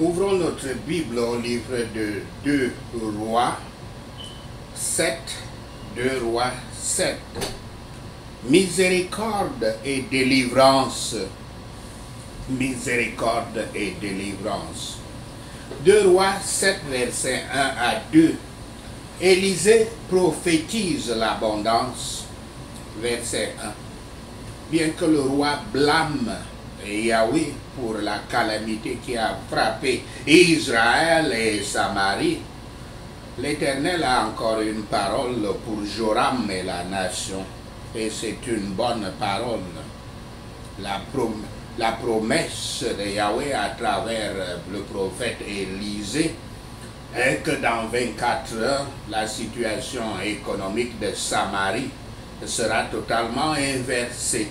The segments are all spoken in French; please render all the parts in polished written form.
Ouvrons notre Bible au livre de 2 Rois 7. 2 Rois 7. Miséricorde et délivrance. Miséricorde et délivrance. 2 Rois 7, versets 1 à 2. Élisée prophétise l'abondance. Verset 1. Bien que le roi blâme Yahweh pour la calamité qui a frappé Israël et Samarie, l'Éternel a encore une parole pour Joram et la nation. Et c'est une bonne parole. La promesse de Yahweh à travers le prophète Élisée est que dans 24 heures, la situation économique de Samarie sera totalement inversée.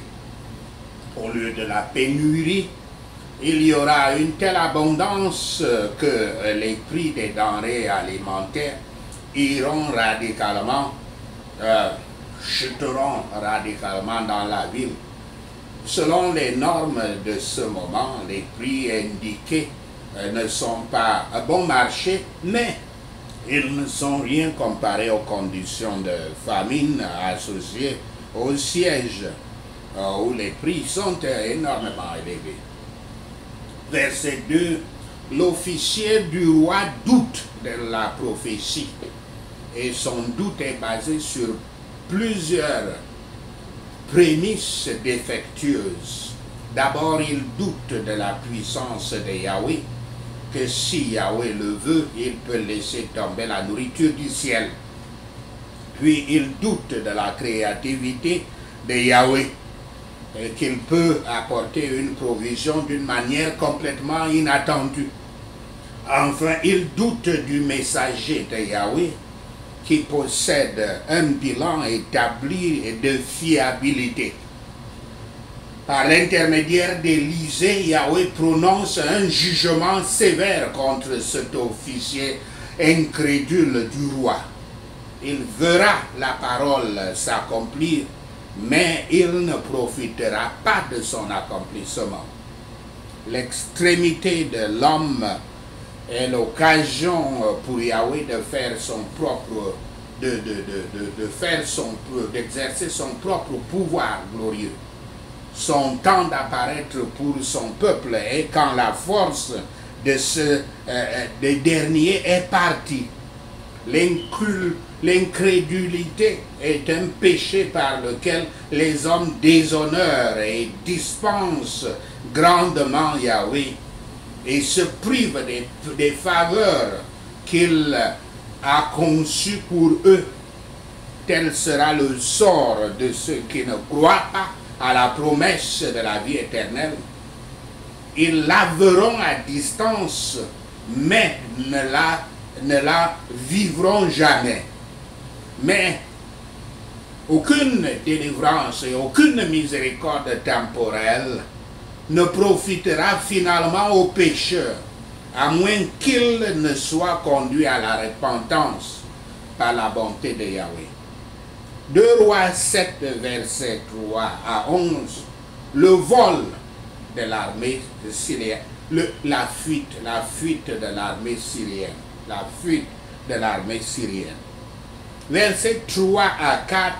Au lieu de la pénurie, il y aura une telle abondance que les prix des denrées alimentaires iront radicalement, chuteront radicalement dans la ville. Selon les normes de ce moment, les prix indiqués ne sont pas à bon marché, mais ils ne sont rien comparés aux conditions de famine associées au siège, où les prix sont énormément élevés. Verset 2, l'officier du roi doute de la prophétie, et son doute est basé sur plusieurs prémices défectueuses. D'abord, il doute de la puissance de Yahweh, que si Yahweh le veut, il peut laisser tomber la nourriture du ciel. Puis il doute de la créativité de Yahweh, et qu'il peut apporter une provision d'une manière complètement inattendue. Enfin, il doute du messager de Yahweh, qui possède un bilan établi de fiabilité. Par l'intermédiaire d'Élisée, Yahweh prononce un jugement sévère contre cet officier incrédule du roi. Il verra la parole s'accomplir, mais il ne profitera pas de son accomplissement. L'extrémité de l'homme est l'occasion pour Yahweh de faire son propre, d'exercer son propre pouvoir glorieux. Son temps d'apparaître pour son peuple est quand la force de dernier est partie. L'incrédulité est un péché par lequel les hommes déshonorent et dispensent grandement Yahweh et se privent des faveurs qu'il a conçues pour eux. Tel sera le sort de ceux qui ne croient pas à la promesse de la vie éternelle. Ils la verront à distance, mais ne la vivront jamais. Mais aucune délivrance et aucune miséricorde temporelle ne profitera finalement aux pécheurs, à moins qu'ils ne soient conduits à la repentance par la bonté de Yahweh. 2 Rois 7, verset 3 à 11, le vol de l'armée syrienne, la fuite de l'armée syrienne, la fuite de l'armée syrienne. Verset 3 à 4,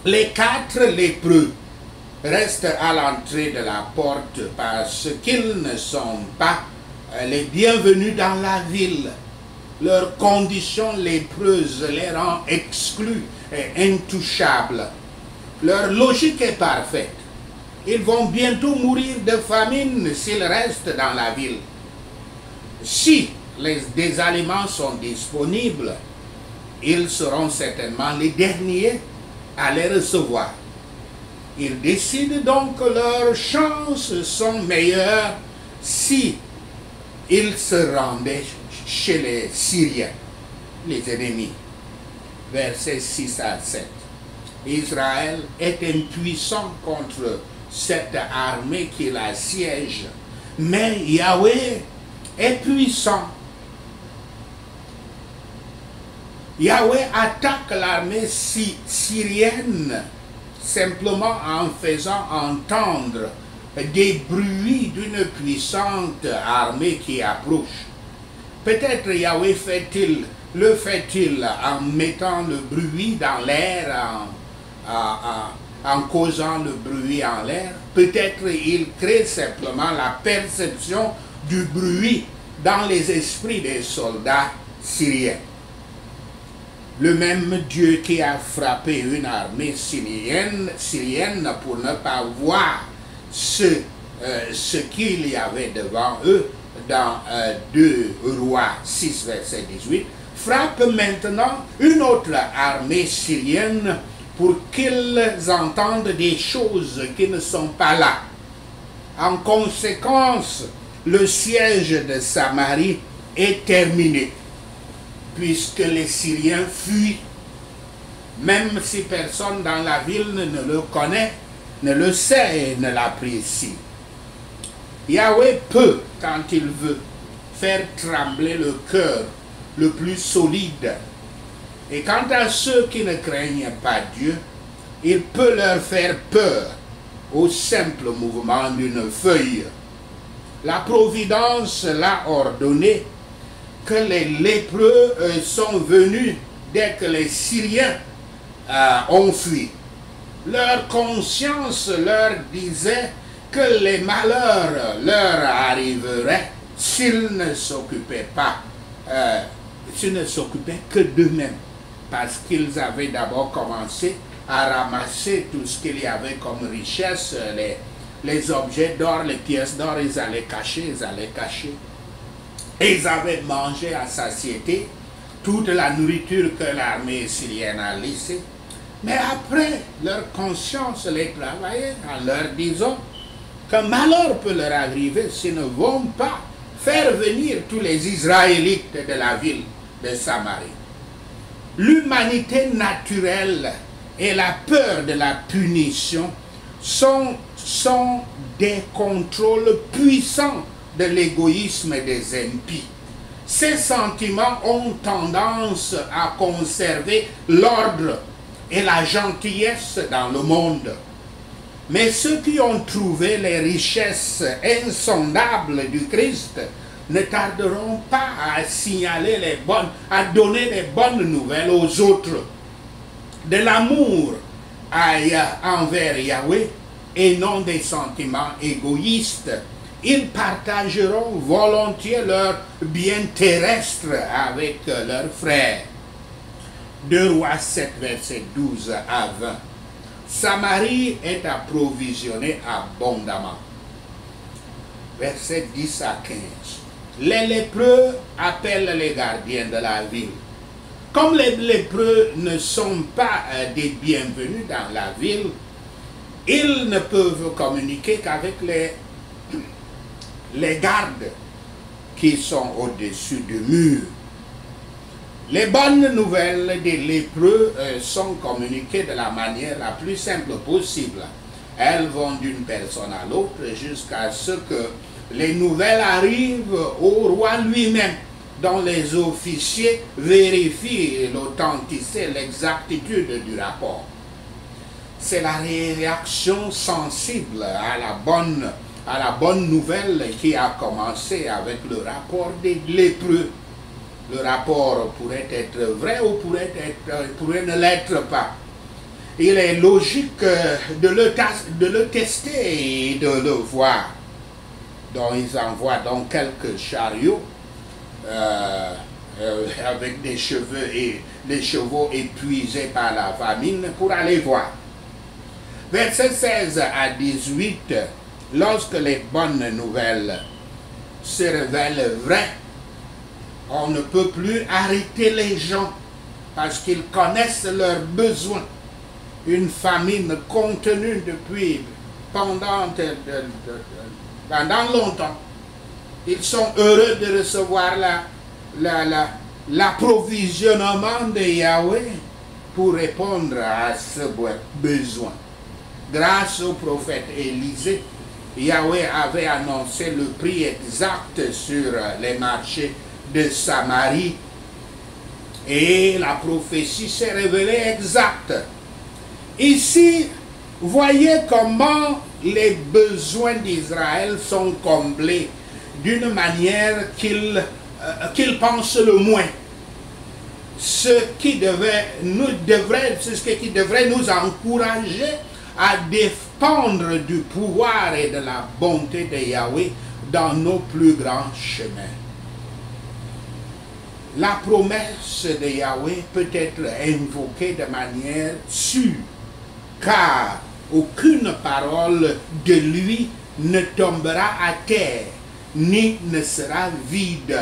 les 4 lépreux restent à l'entrée de la porte parce qu'ils ne sont pas les bienvenus dans la ville. Leur condition lépreuse les rend exclus et intouchables. Leur logique est parfaite. Ils vont bientôt mourir de famine s'ils restent dans la ville. Si des aliments sont disponibles, ils seront certainement les derniers à les recevoir. Ils décident donc que leurs chances sont meilleures si ils se rendaient chez les Syriens, les ennemis. Versets 6 à 7. Israël est impuissant contre cette armée qui l'assiège, mais Yahweh est puissant. Yahweh attaque l'armée syrienne simplement en faisant entendre des bruits d'une puissante armée qui approche. Peut-être Yahweh le fait-il en mettant le bruit dans l'air, en causant le bruit en l'air. Peut-être il crée simplement la perception du bruit dans les esprits des soldats syriens. Le même Dieu qui a frappé une armée syrienne pour ne pas voir ce qu'il y avait devant eux dans 2 Rois 6, verset 18, frappe maintenant une autre armée syrienne pour qu'ils entendent des choses qui ne sont pas là. En conséquence, le siège de Samarie est terminé, puisque les Syriens fuient, même si personne dans la ville ne le connaît, ne le sait et ne l'apprécie. Yahweh peut, quand il veut, faire trembler le cœur le plus solide. Et quant à ceux qui ne craignent pas Dieu, il peut leur faire peur au simple mouvement d'une feuille. La Providence l'a ordonné que les lépreux sont venus dès que les Syriens ont fui. Leur conscience leur disait que les malheurs leur arriveraient s'ils ne s'occupaient que d'eux-mêmes, parce qu'ils avaient d'abord commencé à ramasser tout ce qu'il y avait comme richesse, les objets d'or, les pièces d'or, ils allaient cacher. Et ils avaient mangé à satiété toute la nourriture que l'armée syrienne a laissée. Mais après, leur conscience les travaillait en leur disant qu'un malheur peut leur arriver s'ils ne vont pas faire venir tous les Israélites de la ville de Samarie. L'humanité naturelle et la peur de la punition sont des contrôles puissants de l'égoïsme des impies. Ces sentiments ont tendance à conserver l'ordre et la gentillesse dans le monde. Mais ceux qui ont trouvé les richesses insondables du Christ ne tarderont pas à signaler à donner les bonnes nouvelles aux autres. De l'amour envers Yahweh et non des sentiments égoïstes. Ils partageront volontiers leurs biens terrestres avec leurs frères. 2 Rois 7, verset 12 à 20. Samarie est approvisionnée abondamment. Verset 10 à 15. Les lépreux appellent les gardiens de la ville. Comme les lépreux ne sont pas des bienvenus dans la ville, ils ne peuvent communiquer qu'avec les gardes qui sont au-dessus du mur. Les bonnes nouvelles des lépreux sont communiquées de la manière la plus simple possible. Elles vont d'une personne à l'autre jusqu'à ce que les nouvelles arrivent au roi lui-même, dont les officiers vérifient l'authenticité, l'exactitude du rapport. C'est la réaction sensible à la bonne nouvelle qui a commencé avec le rapport des lépreux. Le rapport pourrait être vrai ou pourrait ne l'être pas. Il est logique de le tester et de le voir. Donc ils envoient donc quelques chariots avec des chevaux épuisés par la famine pour aller voir. Versets 16 à 18, lorsque les bonnes nouvelles se révèlent vraies, on ne peut plus arrêter les gens parce qu'ils connaissent leurs besoins. Une famine contenue pendant longtemps. Ils sont heureux de recevoir l'approvisionnement de Yahweh pour répondre à ce besoin. Grâce au prophète Élisée, Yahweh avait annoncé le prix exact sur les marchés de Samarie et la prophétie s'est révélée exacte. Ici, Voyez comment les besoins d'Israël sont comblés d'une manière qu'il pense le moins. Ce qui devrait nous encourager à dépendre du pouvoir et de la bonté de Yahweh dans nos plus grands chemins. La promesse de Yahweh peut être invoquée de manière sûre, car aucune parole de lui ne tombera à terre, ni ne sera vide.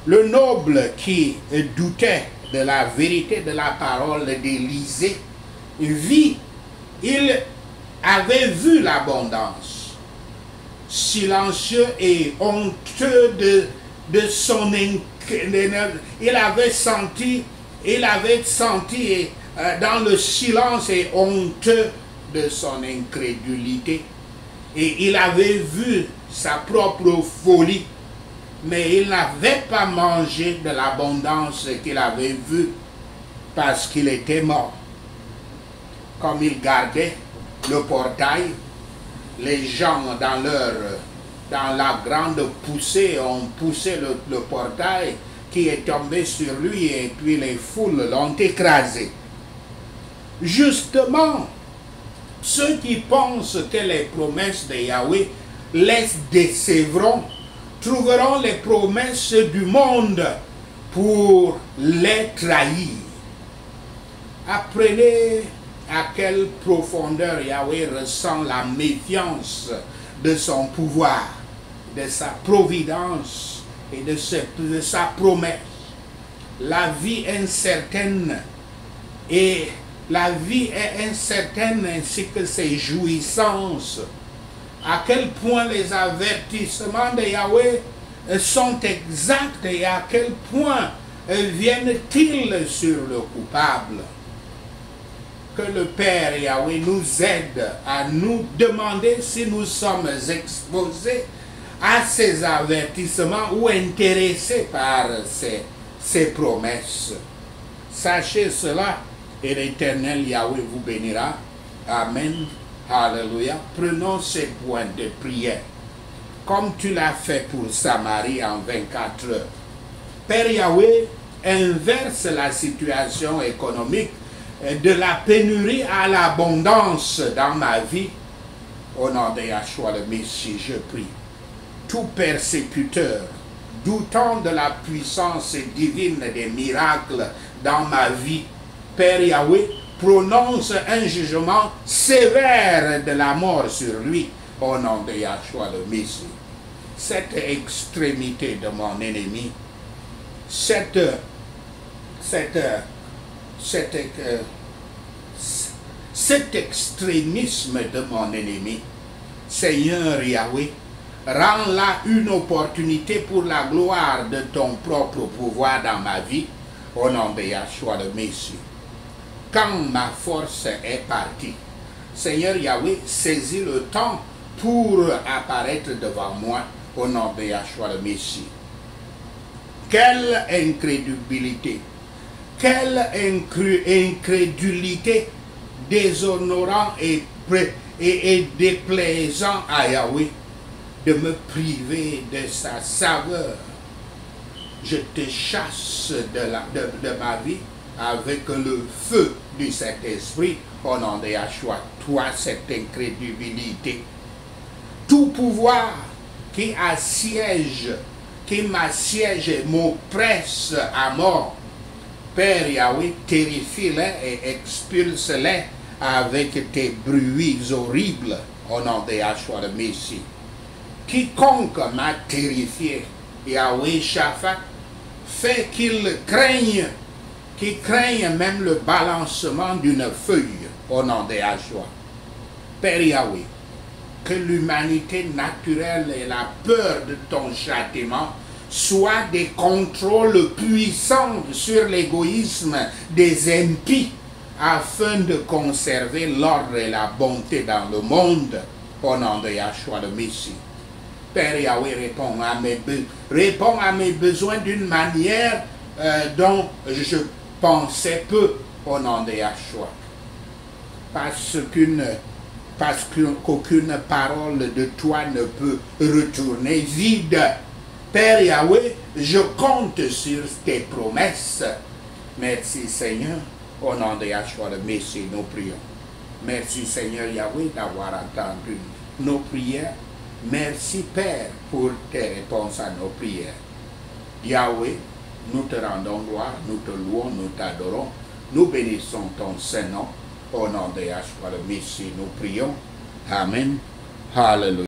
Le noble qui doutait de la vérité de la parole d'Élisée il avait vu l'abondance. Silencieux et honteux de son incrédulité, il avait senti dans le silence et honteux de son incrédulité, et il avait vu sa propre folie, mais il n'avait pas mangé de l'abondance qu'il avait vue parce qu'il était mort. Comme il gardait le portail, les gens dans la grande poussée ont poussé le portail qui est tombé sur lui, et puis les foules l'ont écrasé. Justement, ceux qui pensent que les promesses de Yahweh les décevront trouveront les promesses du monde pour les trahir. Apprenez à quelle profondeur Yahweh ressent la méfiance de son pouvoir, de sa providence et de sa promesse. La vie est incertaine ainsi que ses jouissances. À quel point les avertissements de Yahweh sont exacts et à quel point viennent-ils sur le coupable. Que le Père Yahweh nous aide à nous demander si nous sommes exposés à ces avertissements ou intéressés par ces promesses. Sachez cela et l'Éternel Yahweh vous bénira. Amen. Alléluia. Prenons ces points de prière, comme tu l'as fait pour Samarie en 24 heures. Père Yahweh, inverse la situation économique de la pénurie à l'abondance dans ma vie. Au nom de Yahshua le Messie, je prie. Tout persécuteur, doutant de la puissance divine des miracles dans ma vie, Père Yahweh, prononce un jugement sévère de la mort sur lui, au nom de Yahshua le Messie. Cette extrémité de mon ennemi, cet extrémisme de mon ennemi, Seigneur Yahweh, rends-la une opportunité pour la gloire de ton propre pouvoir dans ma vie, au nom de Yahshua le Messie. Quand ma force est partie, Seigneur Yahweh, saisis le temps pour apparaître devant moi, au nom de Yahshua le Messie. Quelle incrédulité, quelle incrédulité déshonorant et déplaisant à Yahweh de me priver de sa saveur. Je te chasse de ma vie avec le feu du Saint-Esprit, au nom de Yahshua. Toi, cette incrédulité, tout pouvoir qui m'assiège et m'oppresse à mort, Père Yahweh, terrifie-les et expulse-les avec tes bruits horribles, au nom de Yahshua le Messie. Quiconque m'a terrifié, Yahweh Shaphat, fait qu'ils craignent même le balancement d'une feuille, au nom de Yahshua. Père Yahweh, que l'humanité naturelle et la peur de ton châtiment soient des contrôles puissants sur l'égoïsme des impies, afin de conserver l'ordre et la bonté dans le monde, au nom de Yahshua le Messie. Père Yahweh, réponds à mes besoins d'une manière dont je pensais peu, au nom de Yahshua. parce qu'aucune parole de toi ne peut retourner vide. Père Yahweh, je compte sur tes promesses. Merci Seigneur, au nom de Yahshua le Messie, nous prions. Merci Seigneur Yahweh d'avoir entendu nos prières. Merci Père pour tes réponses à nos prières. Yahweh, nous te rendons gloire, nous te louons, nous t'adorons. Nous bénissons ton Saint-Nom. Au nom de Yahshua le Messie, nous prions. Amen. Hallelujah.